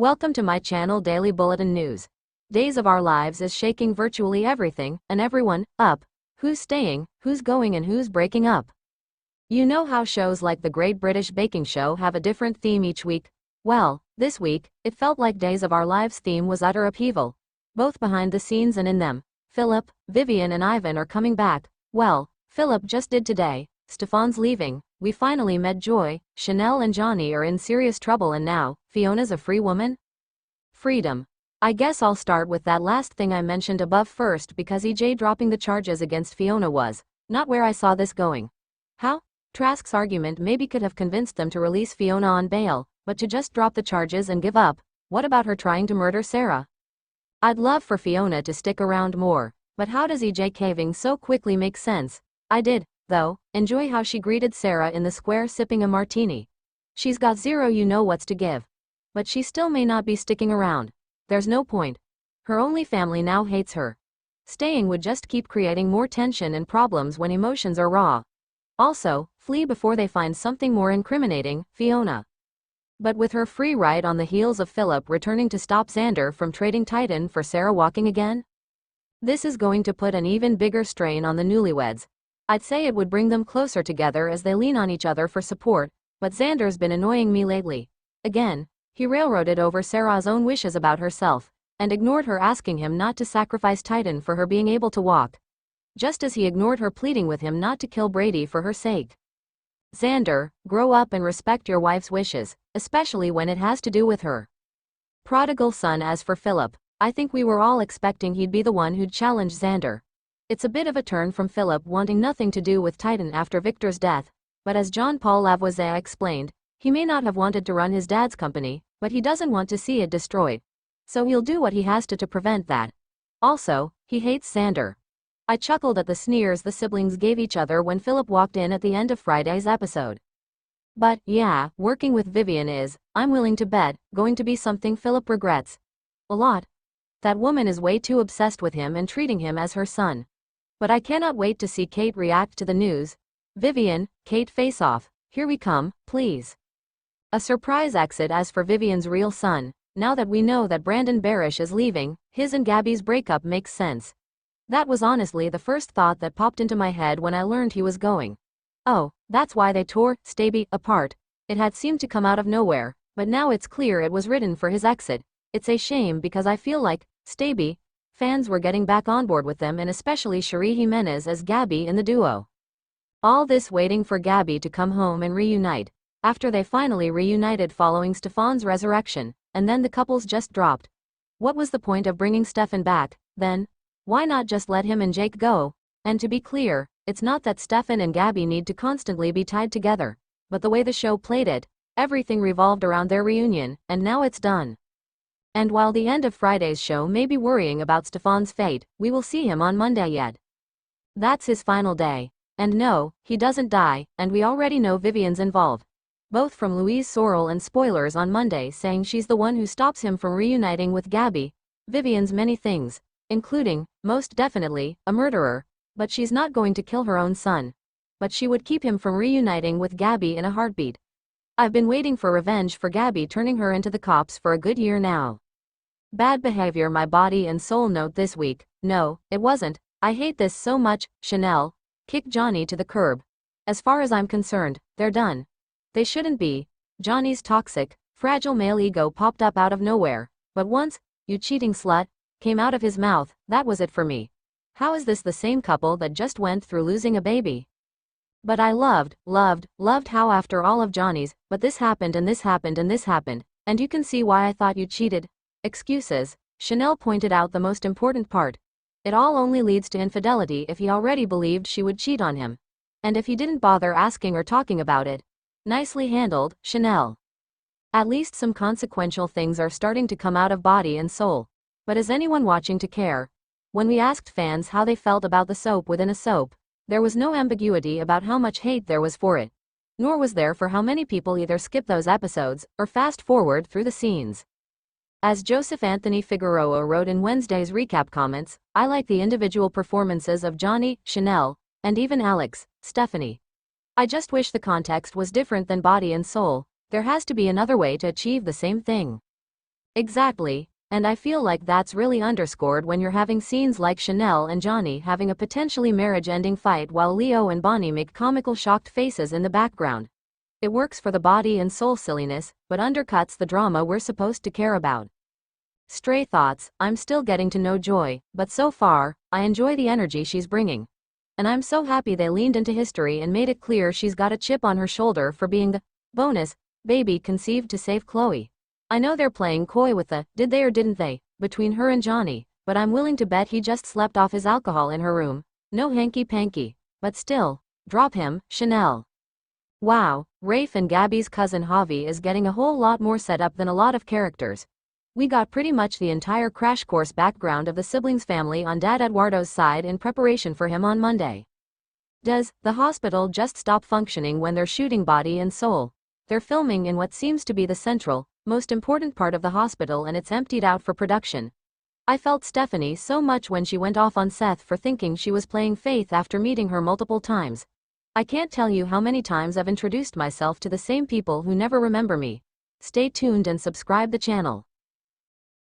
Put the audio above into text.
Welcome to my channel Daily Bulletin News. Days of Our Lives is shaking virtually everything and everyone up. Who's staying, who's going and who's breaking up? You know how shows like the Great British Baking Show have a different theme each week? Well, this week, it felt like Days of Our Lives theme was utter upheaval. Both behind the scenes and in them. Philip, Vivian and Ivan are coming back. Well, Philip just did today. Stefan's leaving. We finally met Joy. Chanel and Johnny are in serious trouble and now, Fiona's a free woman? Freedom. I guess I'll start with that last thing I mentioned above first because EJ dropping the charges against Fiona was not where I saw this going. How? Trask's argument maybe could have convinced them to release Fiona on bail, but to just drop the charges and give up. What about her trying to murder Sarah? I'd love for Fiona to stick around more, but how does EJ caving so quickly make sense? I did, though, enjoy how she greeted Sarah in the square sipping a martini. She's got zero you know what's to give. But she still may not be sticking around. There's no point. Her only family now hates her. Staying would just keep creating more tension and problems when emotions are raw. Also, flee before they find something more incriminating, Fiona. But with her free ride on the heels of Philip returning to stop Xander from trading Titan for Sarah walking again? This is going to put an even bigger strain on the newlyweds. I'd say it would bring them closer together as they lean on each other for support, but Xander's been annoying me lately. Again, he railroaded over Sarah's own wishes about herself, and ignored her asking him not to sacrifice Titan for her being able to walk. Just as he ignored her pleading with him not to kill Brady for her sake. Xander, grow up and respect your wife's wishes, especially when it has to do with her. Prodigal son. As for Philip, I think we were all expecting he'd be the one who'd challenge Xander. It's a bit of a turn from Philip wanting nothing to do with Titan after Victor's death, but as Jean-Paul Lavoisier explained, he may not have wanted to run his dad's company, but he doesn't want to see it destroyed. So he'll do what he has to prevent that. Also, he hates Xander. I chuckled at the sneers the siblings gave each other when Philip walked in at the end of Friday's episode. But, yeah, working with Vivian is, I'm willing to bet, going to be something Philip regrets. A lot. That woman is way too obsessed with him and treating him as her son. But I cannot wait to see Kate react to the news. Vivian, Kate face off, here we come, please. A surprise exit. As for Vivian's real son, now that we know that Brandon Barish is leaving, his and Gabby's breakup makes sense. That was honestly the first thought that popped into my head when I learned he was going. Oh, that's why they tore Staby apart. It had seemed to come out of nowhere, but now it's clear it was written for his exit. It's a shame because I feel like Staby fans were getting back on board with them, and especially Cherie Jimenez as Gabby in the duo. All this waiting for Gabby to come home and reunite. After they finally reunited following Stefan's resurrection, and then the couples just dropped. What was the point of bringing Stefan back, then? Why not just let him and Jake go? And to be clear, it's not that Stefan and Gabby need to constantly be tied together, but the way the show played it, everything revolved around their reunion, and now it's done. And while the end of Friday's show may be worrying about Stefan's fate, we will see him on Monday yet. That's his final day. And no, he doesn't die, and we already know Vivian's involved. Both from Louise Sorrell and spoilers on Monday saying she's the one who stops him from reuniting with Gabby. Vivian's many things, including, most definitely, a murderer, but she's not going to kill her own son. But she would keep him from reuniting with Gabby in a heartbeat. I've been waiting for revenge for Gabby turning her into the cops for a good year now. Bad behavior. My body and soul note this week. No, it wasn't. I hate this so much. Chanel, kick Johnny to the curb. As far as I'm concerned, they're done. They shouldn't be. Johnny's toxic, fragile male ego popped up out of nowhere, but once, "You cheating slut," came out of his mouth, that was it for me. How is this the same couple that just went through losing a baby? But I loved how after all of Johnny's, but this happened and this happened and this happened, and you can see why I thought you cheated. Excuses. Chanel pointed out the most important part. It all only leads to infidelity if he already believed she would cheat on him. And if he didn't bother asking or talking about it. Nicely handled, Chanel. At least some consequential things are starting to come out of body and soul. But is anyone watching to care? When we asked fans how they felt about the soap within a soap, there was no ambiguity about how much hate there was for it. Nor was there for how many people either skip those episodes or fast forward through the scenes. As Joseph Anthony Figueroa wrote in Wednesday's recap comments, I like the individual performances of Johnny, Chanel, and even Alex, Stephanie. I just wish the context was different than body and soul. There has to be another way to achieve the same thing. Exactly, and I feel like that's really underscored when you're having scenes like Chanel and Johnny having a potentially marriage-ending fight while Leo and Bonnie make comical shocked faces in the background. It works for the body and soul silliness, but undercuts the drama we're supposed to care about. Stray thoughts, I'm still getting to know Joy, but so far, I enjoy the energy she's bringing. And I'm so happy they leaned into history and made it clear she's got a chip on her shoulder for being the bonus baby conceived to save Chloe. I know they're playing coy with the did they or didn't they between her and Johnny, but I'm willing to bet he just slept off his alcohol in her room. No hanky-panky. But still, drop him, Chanel. Wow, Rafe and Gabby's cousin Javi is getting a whole lot more set up than a lot of characters. We got pretty much the entire crash course background of the siblings' family on Dad Eduardo's side in preparation for him on Monday. Does the hospital just stop functioning when they're shooting Body and Soul? They're filming in what seems to be the central, most important part of the hospital, and it's emptied out for production. I felt Stephanie so much when she went off on Seth for thinking she was playing Faith after meeting her multiple times. I can't tell you how many times I've introduced myself to the same people who never remember me. Stay tuned and subscribe the channel.